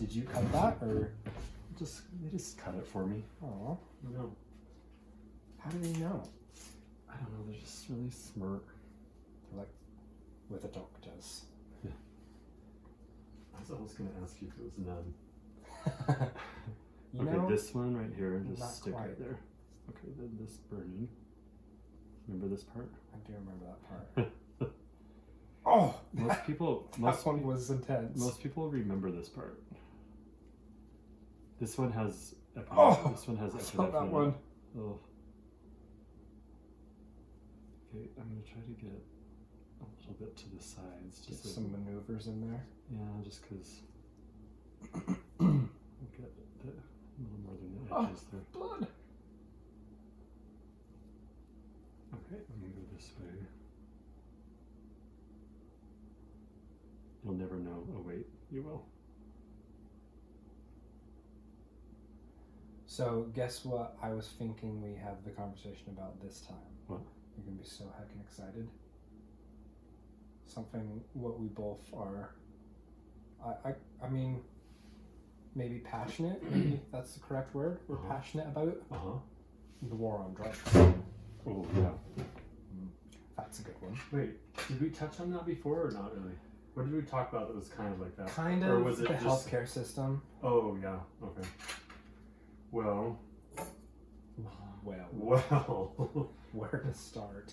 Did you cut that or? They just cut it for me. Oh, No. how do they know? I don't know, they're just really smart. Like with a doctors. Yeah. I was almost gonna ask you if it was none. You okay, know, this one right here, not just stick quite. right there. Okay, then this burning. Remember this part? I do remember that part. Oh, Most people that one was intense. Most people remember this part. This one has this one has I felt that epinephrine. one. Oh. Okay, I'm gonna try to get a little bit to the sides. Get Just some maneuvers in there. yeah, just because. Get a little more than the edges there. Blood. Okay, I'm gonna go this way. You'll never know. Oh wait, you will. So guess what I was thinking we have the conversation about this time? What? You're gonna be so heckin' excited. Something what we both are I mean maybe passionate, maybe that's the correct word. We're passionate about the war on drugs. Oh yeah. That's a good one. Wait, did we touch on that before or not really? What did we talk about that was kind of like that? Kind or of was it the just... healthcare system. Oh yeah, okay. Well, where to start?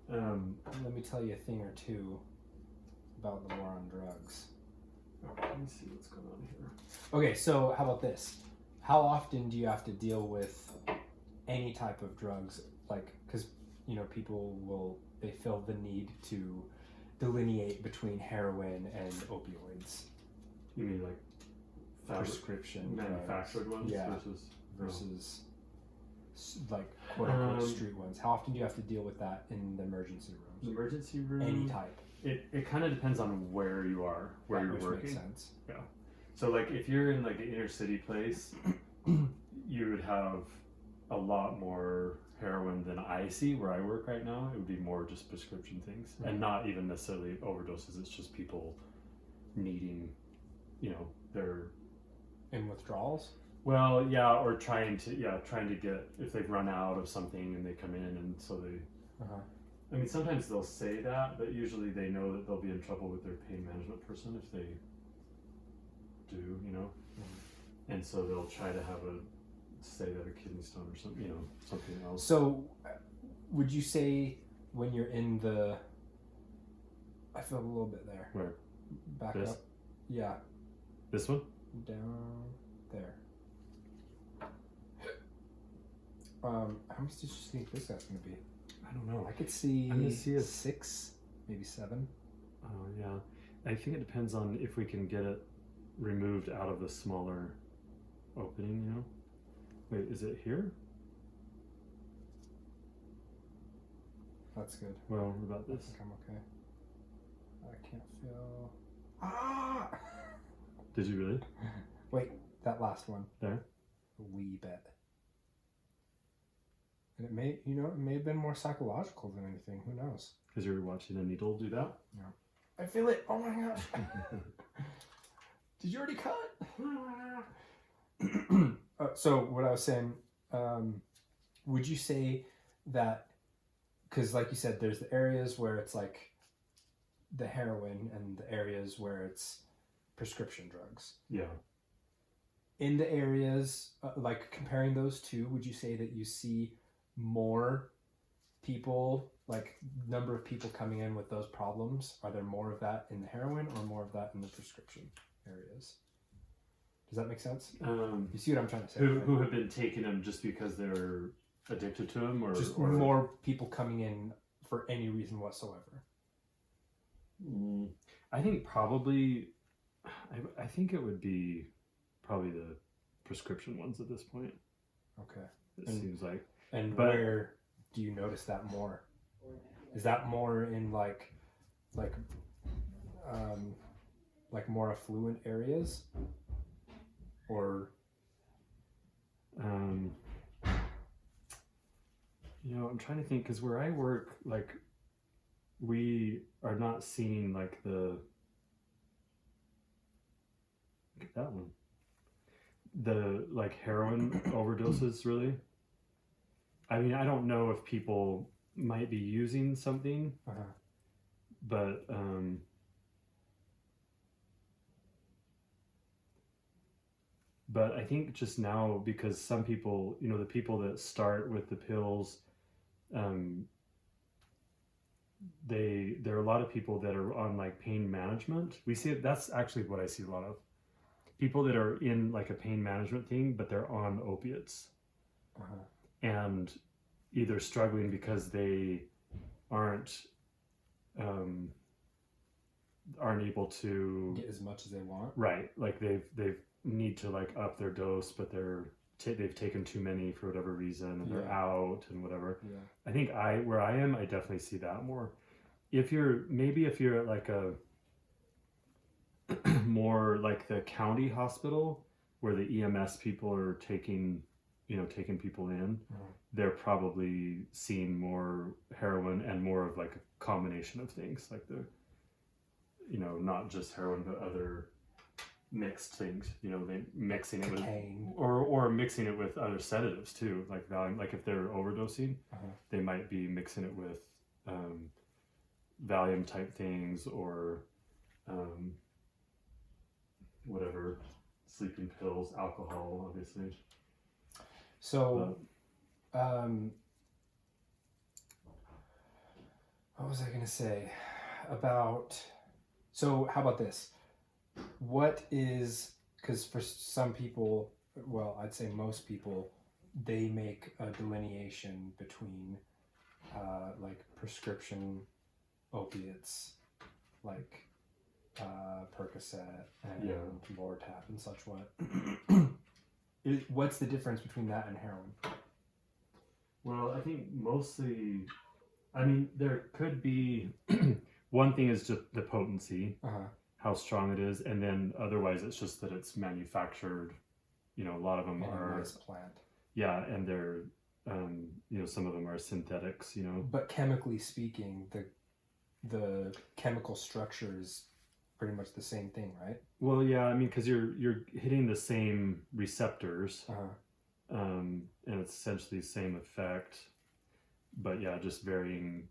Let me tell you a thing or two about the war on drugs. Okay, let me see what's going on here. Okay, so how about this? How often do you have to deal with any type of drugs? Like, because, you know, people they feel the need to delineate between heroin and opioids. You mean like prescription manufactured drugs. ones Yeah. versus like quote unquote street ones? How often do you have to deal with that in the emergency rooms? Emergency room? Any type. It kind of depends on where you are, where you're working. Makes sense. Yeah. So like if you're in like an inner city place, you would have a lot more heroin than I see where I work right now. It would be more just prescription things, and not even necessarily overdoses. It's just people needing, you know, their in withdrawals. Well, yeah, or trying to get, if they've run out of something and they come in and so they. I mean, sometimes they'll say that, but usually they know that they'll be in trouble with their pain management person if they do, you know. And so they'll try to have say that a kidney stone or something, you know, something else. So, would you say when you're in the, I feel a little bit there. Where? Back this? up. Yeah. This one? Down there. How much did you think this guy's gonna be? I don't know. I could see, I'm gonna see 6, maybe 7. Oh yeah, I think it depends on if we can get it removed out of the smaller opening. You know. Wait, is it here? That's good. Well, what about this? I think I'm okay. I can't feel. Ah! Did you really? Wait, that last one. There? A wee bit. And it may have been more psychological than anything. Who knows? Because you were watching a needle do that? Yeah. I feel it. Oh my gosh. Did you already cut? So what I was saying, would you say that, because like you said, there's the areas where it's like the heroin and the areas where it's prescription drugs. Yeah. In the areas, like comparing those two, would you say that you see more people, like number of people coming in with those problems? Are there more of that in the heroin or more of that in the prescription areas? Does that make sense? You see what I'm trying to say? Who have been taking them just because they're addicted to them, or just more people coming in for any reason whatsoever? I think probably, I think it would be probably the prescription ones at this point. Okay. It seems like. But where do you notice that more? Is that more in like more affluent areas, or? You know, I'm trying to think, because where I work, like, we are not seeing like the that one. The like heroin overdoses, really. I mean, I don't know if people might be using something, but I think just now, because some people, you know, the people that start with the pills, there are a lot of people that are on like pain management. We see it, that's actually what I see a lot of people that are in like a pain management thing, but they're on opiates and either struggling because they aren't able to get as much as they want. Right, like they've need to like up their dose, but they've taken too many for whatever reason, and they're out and whatever. Yeah. I think where I am, I definitely see that more. If you're at like a more like the county hospital where the EMS people are taking people in, they're probably seeing more heroin and more of like a combination of things, like not just heroin but other mixed things, they mixing it cocaine. with or mixing it with other sedatives too, like Valium. Like if they're overdosing, they might be mixing it with Valium type things, or whatever, sleeping pills, alcohol, obviously. So what was I going to say about, so how about this? What is, because for some people, well, I'd say most people, they make a delineation between like prescription opiates, like Percocet and Lortab and such what. What's the difference between that and heroin? Well, I think mostly, I mean, there could be, one thing is just the potency, how strong it is, and then otherwise it's just that it's manufactured, a lot of them are... nice plant. Yeah, and they're, some of them are synthetics, But chemically speaking, the chemical structure is pretty much the same thing, right? Well, yeah, I mean, because you're hitting the same receptors, and it's essentially the same effect, but yeah, just varying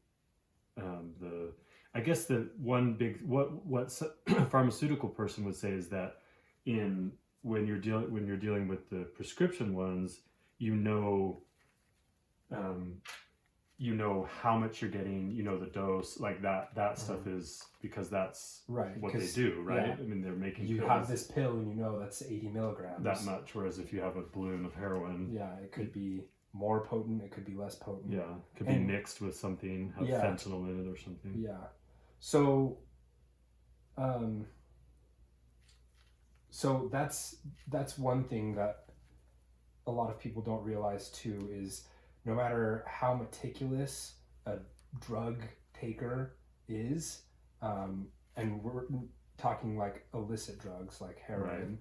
I guess the one big what a pharmaceutical person would say is that when you're dealing with the prescription ones, how much you're getting, the dose, like that stuff is because that's right, what they do, right? Yeah. I mean, they're making you pills, have this pill and that's 80 milligrams. That much, whereas if you have a balloon of heroin, it could be more potent, it could be less potent. Yeah, it could be mixed with something, have fentanyl in it or something. Yeah. So so that's one thing that a lot of people don't realize too, is no matter how meticulous a drug taker is, and we're talking like illicit drugs like heroin,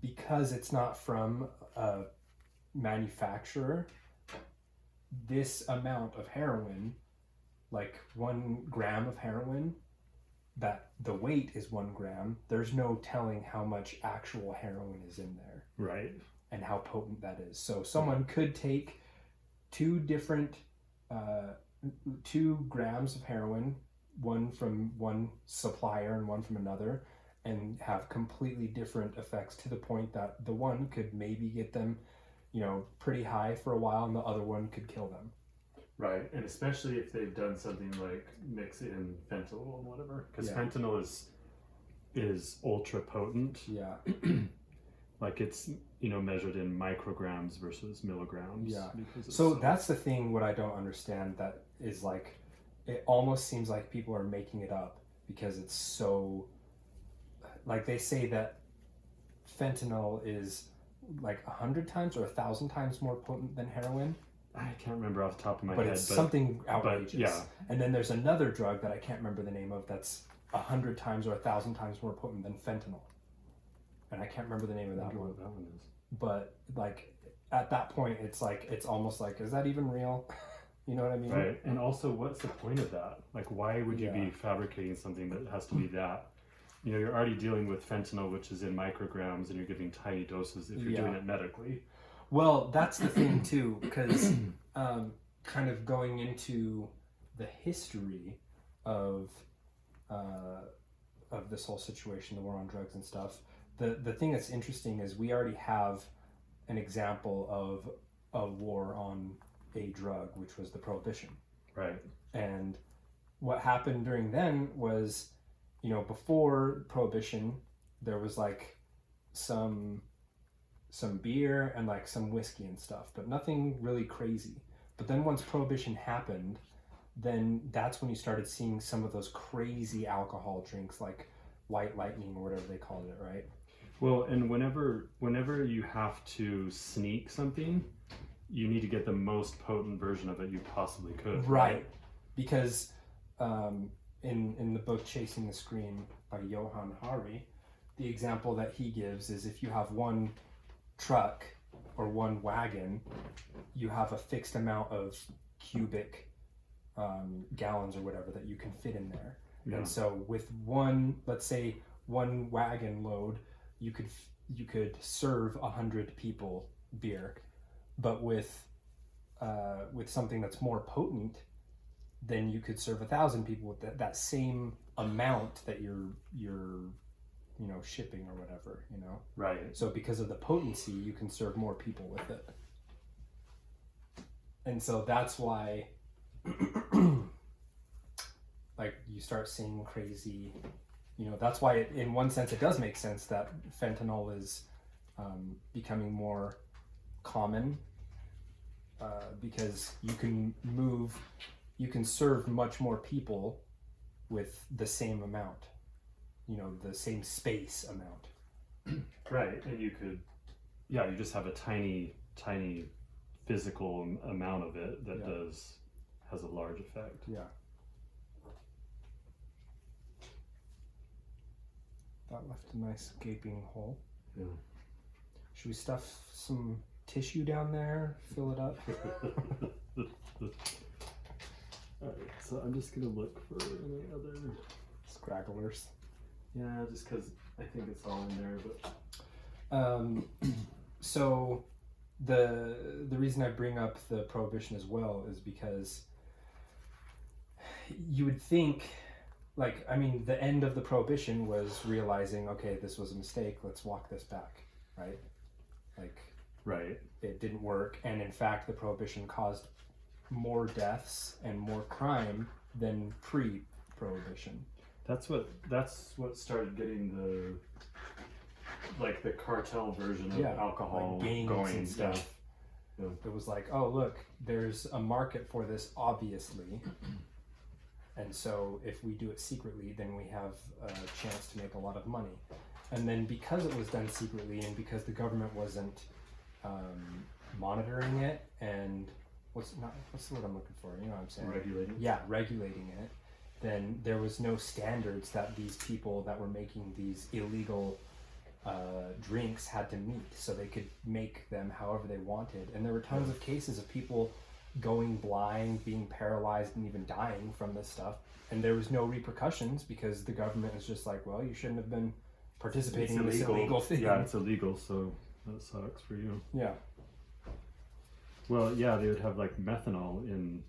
because it's not from a manufacturer, this amount of heroin, like 1 gram of heroin, that the weight is 1 gram, there's no telling how much actual heroin is in there. Right. And how potent that is. So someone could take 2 grams of heroin, one from one supplier and one from another, and have completely different effects, to the point that the one could maybe get them, pretty high for a while, and the other one could kill them. Right, and especially if they've done something like mix in fentanyl and whatever, because fentanyl is ultra potent. Yeah. Like it's measured in micrograms versus milligrams. Yeah. So that's the thing. What I don't understand, that is like, it almost seems like people are making it up because it's so, like they say that fentanyl is like 100 times or 1,000 times more potent than heroin. I can't remember off the top of my but head. It's something outrageous. But, yeah. And then there's another drug that I can't remember the name of that's 100 times or 1,000 times more potent than fentanyl. And I can't remember the name of that one. What that one is. But like at that point, it's almost like, is that even real? You know what I mean? Right. And also, what's the point of that? Like, why would you be fabricating something that has to be that you're already dealing with fentanyl, which is in micrograms, and you're giving tiny doses if you're doing it medically. Well, that's the thing too, because kind of going into the history of this whole situation, the war on drugs and stuff. The thing that's interesting is we already have an example of a war on a drug, which was the Prohibition. Right. And what happened during then was, before Prohibition, there was like some beer and like some whiskey and stuff, but nothing really crazy. But then once Prohibition happened, then that's when you started seeing some of those crazy alcohol drinks like White Lightning or whatever they called it, right? Well, and whenever you have to sneak something, you need to get the most potent version of it you possibly could. Right. Because in the book Chasing the Scream by Johann Hari, the example that he gives is if you have one truck or one wagon, you have a fixed amount of cubic gallons or whatever that you can fit in there. Yeah. And so with let's say one wagon load, you could serve 100 people beer, but with something that's more potent, then you could serve 1,000 people with that same amount that you're shipping or whatever, Right. So because of the potency, you can serve more people with it. And so that's why like you start seeing crazy, that's why in one sense it does make sense that fentanyl is becoming more common, because you can serve much more people with the same amount, the same space amount. Right. And you just have a tiny physical amount of it that has a large effect. Yeah. That left a nice gaping hole. Yeah. Should we stuff some tissue down there? Fill it up? Alright, so I'm just gonna look for any other scragglers. Yeah, just because I think it's all in there. But so the reason I bring up the Prohibition as well is because you would think, the end of the Prohibition was realizing, okay, this was a mistake, let's walk this back, right? Right. It didn't work, and in fact the Prohibition caused more deaths and more crime than pre-Prohibition. That's what started getting the cartel version of alcohol gangs going and stuff. Yeah. It was like, oh look, there's a market for this, obviously. And so if we do it secretly, then we have a chance to make a lot of money. And then because it was done secretly and because the government wasn't monitoring it and what's the word I'm looking for? You know what I'm saying? Regulating. Yeah, regulating it. Then there was no standards that these people that were making these illegal drinks had to meet, so they could make them however they wanted. And there were tons of cases of people going blind, being paralyzed, and even dying from this stuff. And there was no repercussions because the government is just like, well, you shouldn't have been participating in this illegal thing. Yeah, it's illegal, so that sucks for you. Yeah. Well, yeah, they would have methanol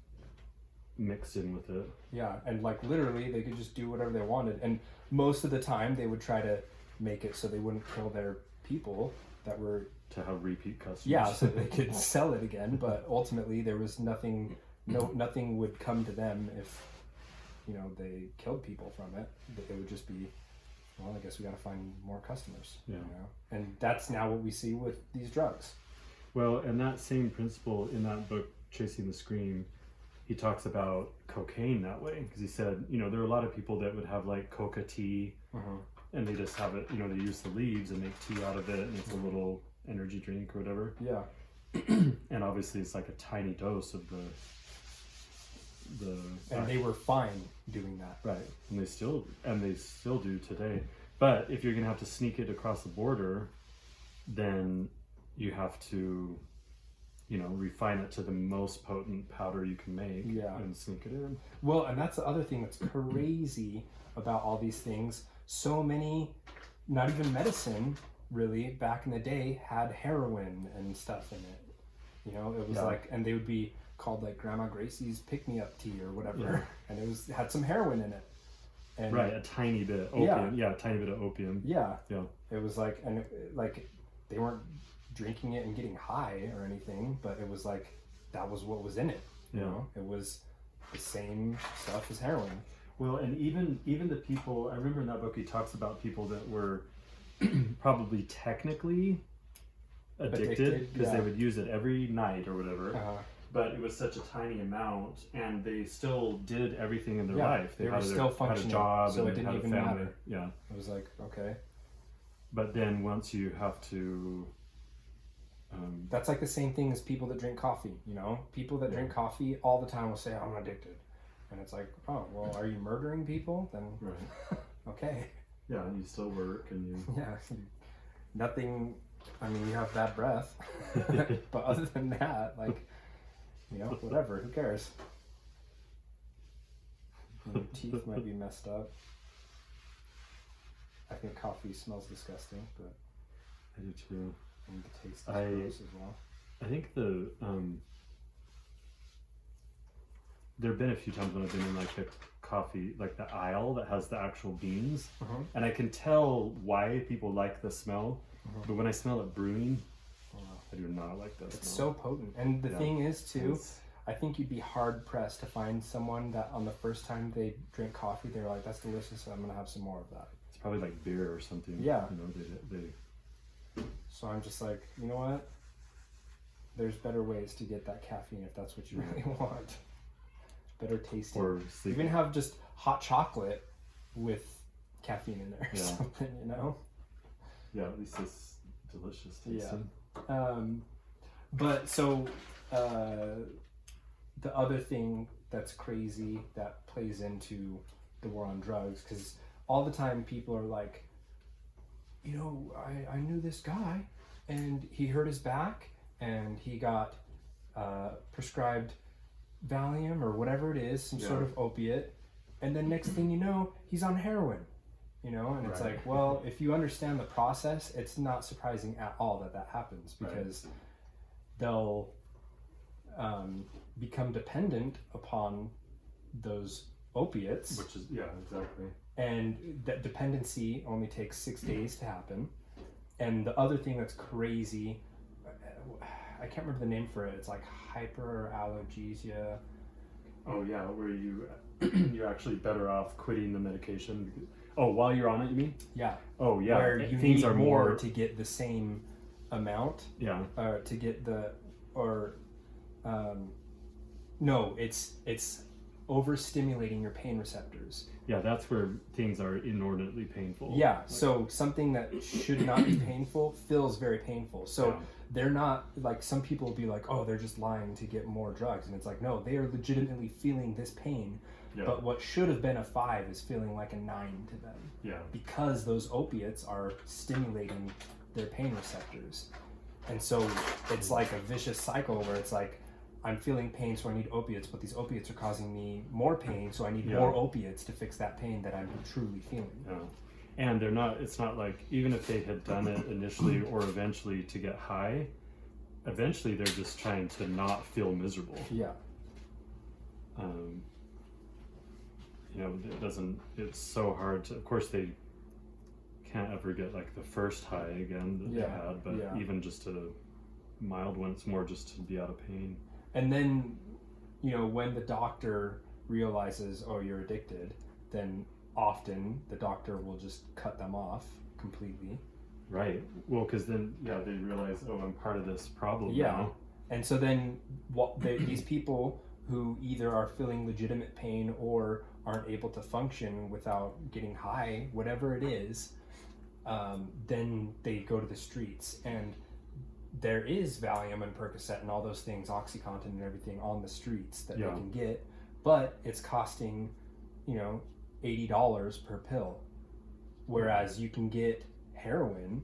mixed in with it. Yeah, and literally they could just do whatever they wanted. And most of the time they would try to make it so they wouldn't kill their people that were... To have repeat customers. Yeah, so they could sell it again, but ultimately there was nothing would come to them if, they killed people from it. It would just be, well, I guess we got to find more customers. Yeah. And that's now what we see with these drugs. Well, and that same principle in that book, Chasing the Scream, he talks about cocaine that way. Because he said, there are a lot of people that would have coca tea, and they just have it, they use the leaves and make tea out of it, and it's a little energy drink or whatever. Yeah. And obviously it's a tiny dose of the and they were fine doing that. Right. And they still do today. But if you're gonna have to sneak it across the border, then you have to refine it to the most potent powder you can make and sneak it in. Well, and that's the other thing that's crazy about all these things. so many, not even medicine really back in the day had heroin and stuff in it. You know, it was like, and they would be called like Grandma Gracie's pick-me-up tea or whatever, and it had some heroin in it. And right, a tiny bit of opium. Yeah, a tiny bit of opium. Yeah. Yeah. It was like, and like they weren't drinking it and getting high or anything, but it was like that was what was in it. You know, it was the same stuff as heroin. Well, and even the people, I remember in that book he talks about people that were probably technically addicted because they would use it every night or whatever. But it was such a tiny amount, and they still did everything in their life. They were still functioning, had a job, so and it didn't even matter. Yeah, it was like, okay. But then once you have to, that's like the same thing as people that drink coffee. You know, people that drink coffee all the time will say, "I'm addicted," and it's like, oh, well, are you murdering people? Then, okay. Yeah, and you still work, and you. Yeah, nothing. I mean, you have bad breath, but other than that, like. You know, whatever, who cares? And your teeth might be messed up. I think coffee smells disgusting, but I do too. And the taste is gross as well. I think there have been a few times when I've been in like the coffee, like the aisle that has the actual beans, and I can tell why people like the smell, but when I smell it brewing, I do not like that It's smell. so potent. And the thing is, too, I think you'd be hard-pressed to find someone that on the first time they drink coffee, they're like, that's delicious, I'm going to have some more of that. It's probably like beer or something. Yeah. You know, So I'm just like, you know what? There's better ways to get that caffeine if that's what you really want. Better tasting. Or even have just hot chocolate with caffeine in there or something, you know? Yeah, at least it's delicious tasting. But so the other thing that's crazy that plays into the war on drugs, because all the time people are like, you know, I knew this guy and he hurt his back and he got prescribed Valium or whatever it is, some sort of opiate, and then next thing you know, he's on heroin. You know, and it's like, well, if you understand the process, it's not surprising at all that happens, because they'll become dependent upon those opiates. Which is, exactly. And that dependency only takes 6 days to happen. And the other thing that's crazy, I can't remember the name for it, it's like hyperalgesia. Oh yeah, where you're actually better off quitting the medication. Oh, while you're on it, you mean? Yeah. Oh, yeah. Where you things need are more to get the same amount. Yeah. To get no, it's overstimulating your pain receptors. Yeah, that's where things are inordinately painful. Yeah. So something that should not be painful feels very painful. So they're not, like, some people will be like, oh, they're just lying to get more drugs, and it's like, no, they are legitimately feeling this pain. Yeah. But what should have been a 5 is feeling like a 9 to them. Yeah. Because those opiates are stimulating their pain receptors. And so it's like a vicious cycle where it's like, I'm feeling pain, so I need opiates, but these opiates are causing me more pain, so I need more opiates to fix that pain that I'm truly feeling. Yeah. And it's not like, even if they had done it initially or eventually to get high, eventually they're just trying to not feel miserable. Yeah. You know, it's so hard to, of course they can't ever get like the first high again that they had, but even just a mild one, it's more just to be out of pain. And then, you know, when the doctor realizes, oh, you're addicted, then often the doctor will just cut them off completely. Right. Well, because then, they realize, oh, I'm part of this problem now. And so then these people who either are feeling legitimate pain or aren't able to function without getting high, whatever it is, then they go to the streets. And there is Valium and Percocet and all those things, OxyContin and everything on the streets that they can get, but it's costing, you know, $80 per pill. Whereas you can get heroin,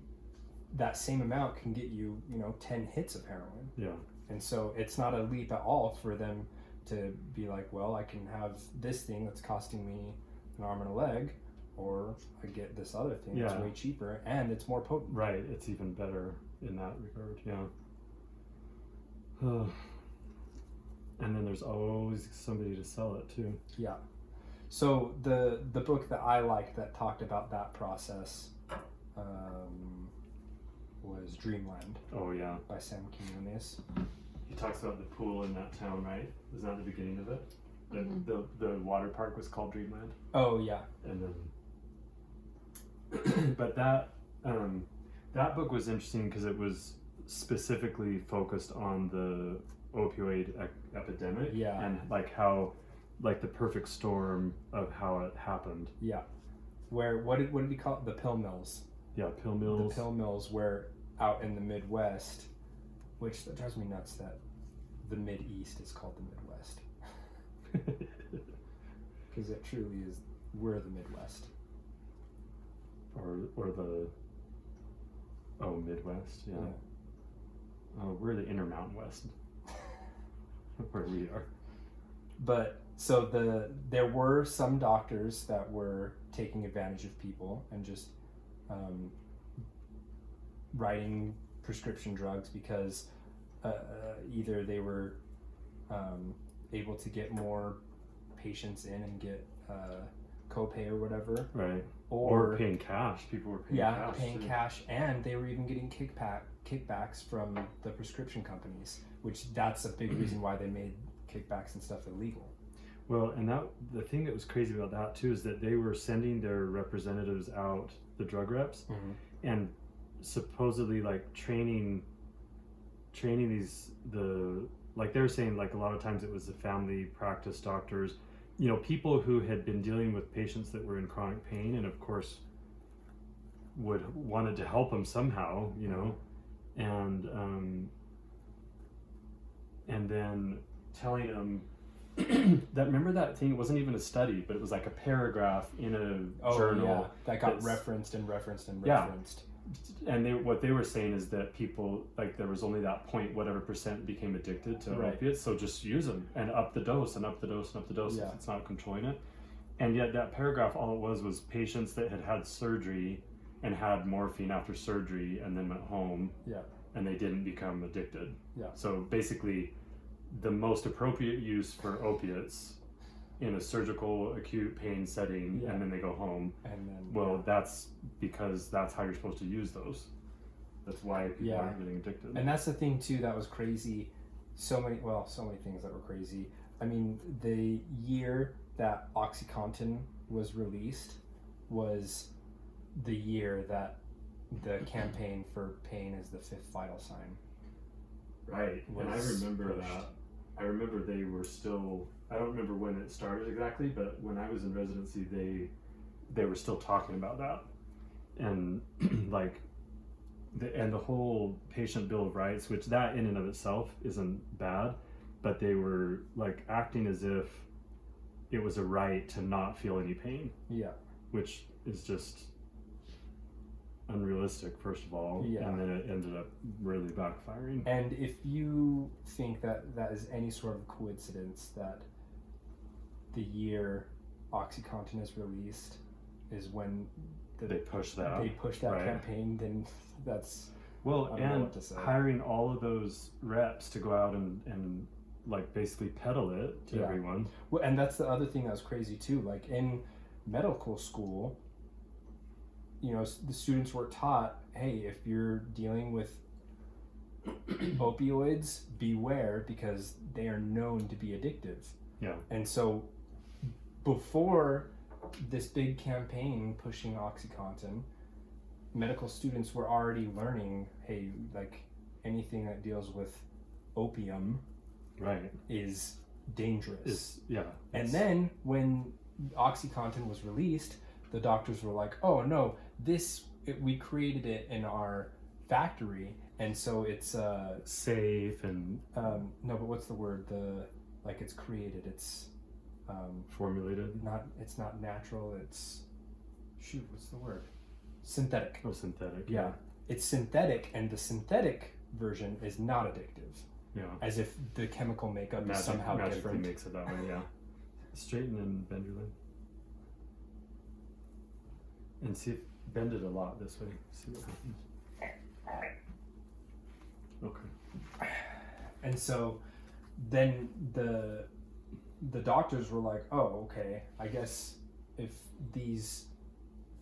that same amount can get you, you know, 10 hits of heroin. Yeah. And so it's not a leap at all for them to be like, well, I can have this thing that's costing me an arm and a leg, or I get this other thing Yeah. that's way cheaper and it's more potent. Right, it's even better in that regard. Yeah. And then there's always somebody to sell it to. Yeah. So the book that I liked that talked about that process was Dreamland Oh yeah. by Sam Quinones. He talks about the pool in that town, right? Isn't that the beginning of it? Mhm. The water park was called Dreamland, Oh yeah. and then but that book was interesting because it was specifically focused on the opioid epidemic, Yeah. and like how, like the perfect storm of how it happened. Yeah. Where what did he call it? The pill mills. Yeah, pill mills. The pill mills were out in the Midwest, which that drives me nuts that the Mid-East is called the Midwest. Because it truly is, we're the Midwest. or the Midwest, yeah. Oh, we're the Intermountain West, where we are. But so there were some doctors that were taking advantage of people and just writing prescription drugs because either they were able to get more patients in and get copay or whatever, Right. or paying cash. People were paying cash. paying too. cash, and they were even getting kickbacks from the prescription companies, which that's a big reason why they made kickbacks and stuff illegal. Well, and the thing that was crazy about that too is that they were sending their representatives out, the drug reps, and supposedly like training these like they were saying, like a lot of times it was the family practice doctors, people who had been dealing with patients that were in chronic pain, and of course wanted to help them somehow, and then telling them that, remember that thing, it wasn't even a study, but it was like a paragraph in a journal that got that's- referenced and referenced and Yeah. referenced. and what they were saying is that people, like, there was only that point whatever percent became addicted to Right. opiates, so just use them and up the dose and up the dose and up the dose Yeah. if it's not controlling it. And yet that paragraph, all it was patients that had surgery and had morphine after surgery and then went home, Yeah. and they didn't become addicted. Yeah. So basically the most appropriate use for opiates in a surgical acute pain setting, Yeah. and then they go home. And then Well, that's because that's how you're supposed to use those. That's why people Yeah. aren't getting addicted. And that's the thing too that was crazy. So many things that were crazy. I mean, the year that OxyContin was released was the year that the campaign for pain is the fifth vital sign. Right. And I was remember pushed. that. I remember they were still, I don't remember when it started exactly, but when I was in residency, they were still talking about that. And like, the whole patient bill of rights, which that in and of itself isn't bad, but they were like acting as if it was a right to not feel any pain, Yeah. which is just unrealistic, first of all. Yeah. And then it ended up really backfiring. And if you think that that is any sort of coincidence that the year OxyContin is released is when They push that. they push that right. campaign, then that's Well, I don't know and what to say. hiring all of those reps to go out and like basically peddle it to Yeah. everyone. well, and that's the other thing that was crazy too. Like in medical school, the students were taught, hey, if you're dealing with opioids, beware because they are known to be addictive. Yeah. And so before this big campaign pushing OxyContin, medical students were already learning, hey, like anything that deals with opium Right. is dangerous. And then when OxyContin was released, the doctors were like, oh no, we created it in our factory, and so it's safe and no, but what's the word? It's created. It's formulated. it's not natural. It's what's the word? Synthetic. Oh, synthetic. Yeah, it's synthetic, and the synthetic version is not addictive. Yeah. As if the chemical makeup is somehow magically different. makes it that way. Yeah. Straighten and bend your leg. And see if bend it a lot this way. See what happens. Okay. And so then the doctors were like, oh, okay, I guess if these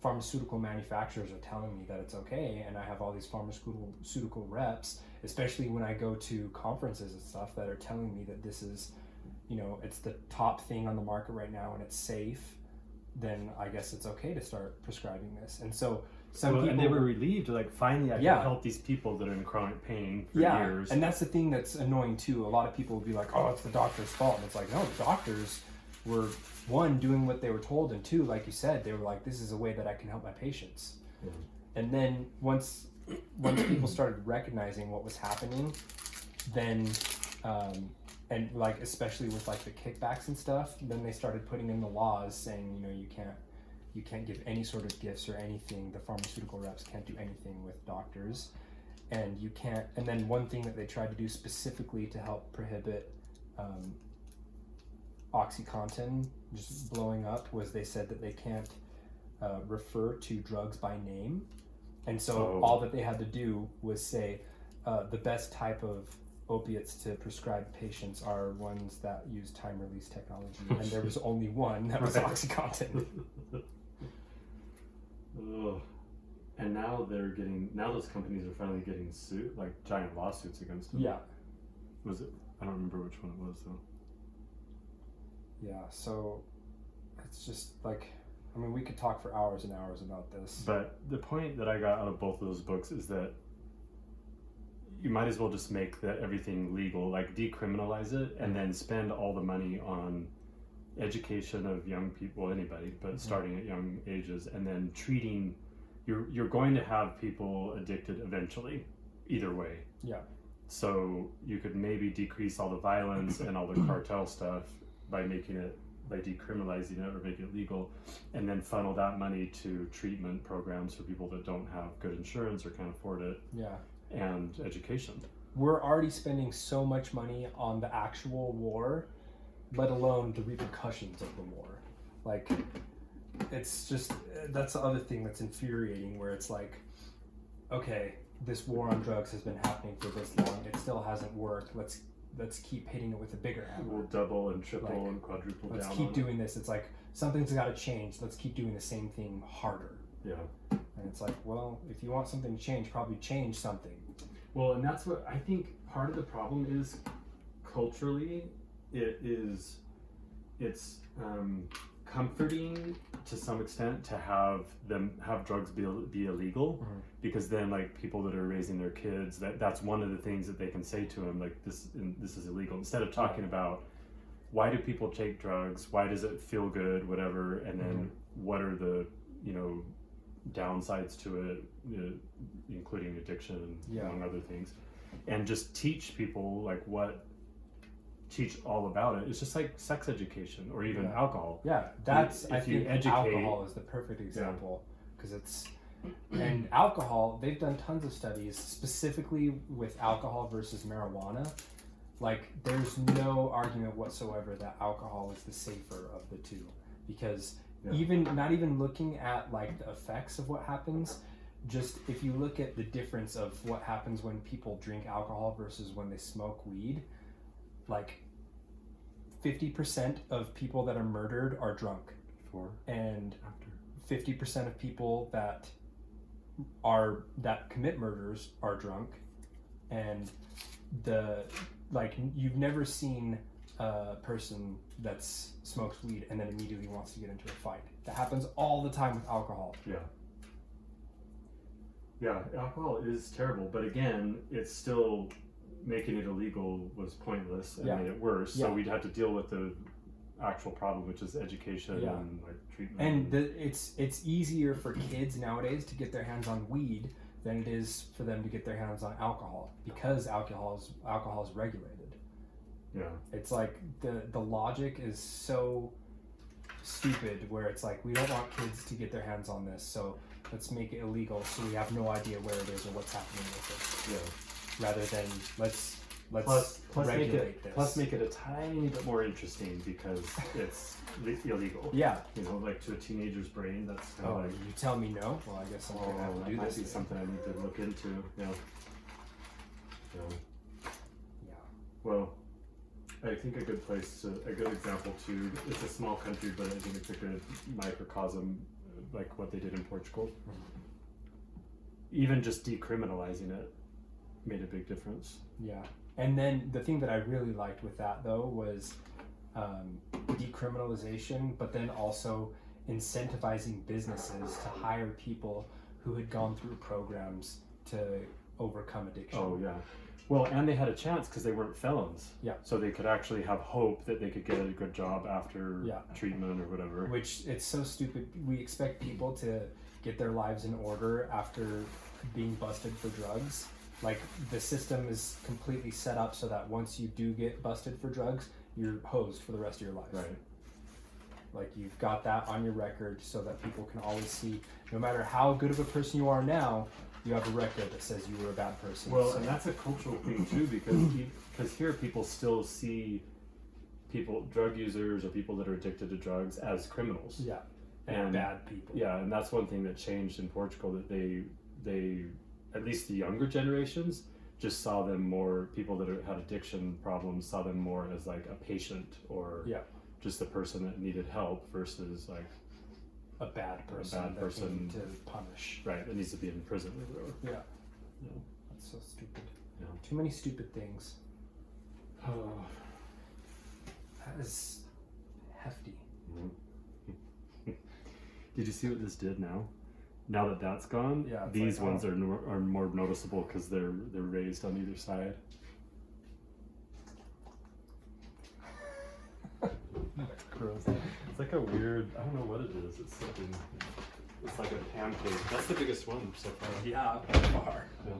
pharmaceutical manufacturers are telling me that it's okay, and I have all these pharmaceutical reps, especially when I go to conferences and stuff, that are telling me that this is, you know, it's the top thing on the market right now and it's safe, then I guess it's okay to start prescribing this. And so some people, and they were relieved, like, finally I can help these people that are in chronic pain for years. And that's the thing that's annoying too. A lot of people will be like, oh, it's the doctor's fault. And it's like, no, the doctors were, one, doing what they were told, and two, like you said, they were like, this is a way that I can help my patients. Yeah. And then once people started recognizing what was happening, then and like especially with like the kickbacks and stuff, then they started putting in the laws saying, you know, you can't give any sort of gifts or anything. The pharmaceutical reps can't do anything with doctors, and you can't. And then one thing that they tried to do specifically to help prohibit OxyContin just blowing up was they said that they can't refer to drugs by name. And so all that they had to do was say the best type of opiates to prescribe patients are ones that use time-release technology. And there was only one that was OxyContin. And now those companies are finally getting sued, like giant lawsuits against them. Yeah. Was it? I don't remember which one it was though. Yeah, so it's just like, I mean, we could talk for hours and hours about this. But the point that I got out of both of those books is that you might as well just make everything legal, like decriminalize it, and then spend all the money on education of young people, anybody, but starting at young ages, and then treating. You're going to have people addicted eventually, either way. Yeah. So you could maybe decrease all the violence and all the cartel stuff by decriminalizing it or making it legal, and then funnel that money to treatment programs for people that don't have good insurance or can't afford it. Yeah. And education. We're already spending so much money on the actual war, let alone the repercussions of the war. Like, it's just, that's the other thing that's infuriating, where it's like, okay, this war on drugs has been happening for this long, it still hasn't worked, let's keep hitting it with a bigger hammer. We'll double and triple and quadruple down. Let's keep doing this. It's like, something's got to change. Let's keep doing the same thing harder. Yeah. And it's like, well, if you want something to change, probably change something. Well, and that's what I think part of the problem is culturally. It's comforting to some extent to have drugs be illegal, because then, like, people that are raising their kids, that's one of the things that they can say to them, like, this is illegal, instead of talking about why do people take drugs, why does it feel good, whatever, and then what are the, you know, downsides to it, including addiction and among other things, and just teach people teach all about it. It's just like sex education or even alcohol. Yeah, I think alcohol is the perfect example, because it's, and alcohol, they've done tons of studies specifically with alcohol versus marijuana. Like, there's no argument whatsoever that alcohol is the safer of the two, because not even looking at like the effects of what happens, just if you look at the difference of what happens when people drink alcohol versus when they smoke weed, like 50% of people that are murdered are drunk, and 50% of people that commit murders are drunk, and you've never seen a person that smokes weed and then immediately wants to get into a fight. That happens all the time with alcohol. Yeah, alcohol is terrible, but again, it's still, making it illegal was pointless and made it worse. So we'd have to deal with the actual problem, which is education and like treatment. And it's easier for kids nowadays to get their hands on weed than it is for them to get their hands on alcohol, because alcohol is regulated. Yeah. It's like the logic is so stupid, where it's like, we don't want kids to get their hands on this, so let's make it illegal so we have no idea where it is or what's happening with it. Yeah. Rather than let's let's regulate this. Plus make it a tiny bit more interesting because it's illegal. Yeah. You know, like to a teenager's brain, that's kind of like. You tell me no? Well, I guess I'm gonna have to do that this. might be something I need to look into. Yeah. Yeah. Well, I think a good example too. It's a small country, but I think it's a good microcosm, like what they did in Portugal. Mm-hmm. Even just decriminalizing it made a big difference. Yeah. And then the thing that I really liked with that though was decriminalization, but then also incentivizing businesses to hire people who had gone through programs to overcome addiction. Oh yeah. Well, and they had a chance because they weren't felons. Yeah. So they could actually have hope that they could get a good job after treatment or whatever. Which, it's so stupid. We expect people to get their lives in order after being busted for drugs. Like, the system is completely set up so that once you do get busted for drugs, you're hosed for the rest of your life. Right. Like, you've got that on your record so that people can always see, no matter how good of a person you are now, you have a record that says you were a bad person. Well, and that's a cultural thing too, because here people still see drug users or people that are addicted to drugs as criminals. Yeah. And bad people. Yeah, and that's one thing that changed in Portugal, that they at least the younger generations just saw them more, people that had addiction problems saw them more as like a patient or just a person that needed help versus like a bad person that they need to punish. Right, that needs to be in prison or whatever. Yeah. That's so stupid. Yeah. Too many stupid things. Oh. That is hefty. Mm-hmm. Did you see what this did now? Now that that's gone, these ones are more noticeable because they're raised on either side. Gross. It's like a weird, I don't know what it is. It's something. It's like a pancake. That's the biggest one so far. Yeah, by far. Yeah.